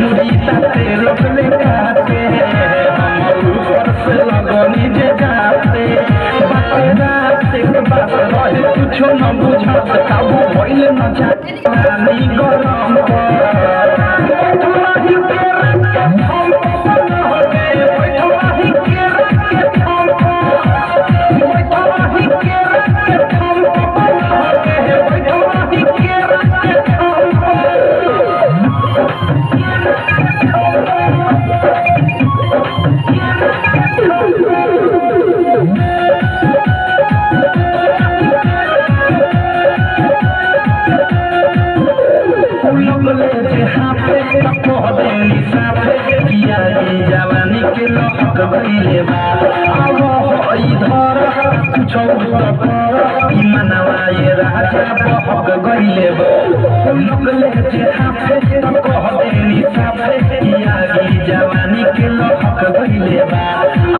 छुरी ताते रोकले काटे हम ऊपर से लगनी जे जाते बाते राते के बात रहे कुछो न बुझत काबू भइल न जाते रानी गरम पर तुम्हारी पेड़ के हम बना हो गए तुम्हारी पेड़ के हम तुम्हारी पेड़ के हम बना हो गए तुम्हारी पेड़ के जवानी के लहक गईले बा अब इधर कुछ मनवा ये राजा बहक गईले बा लगले जे हाथे कह देनी साफे जवानी के लहक गईले बा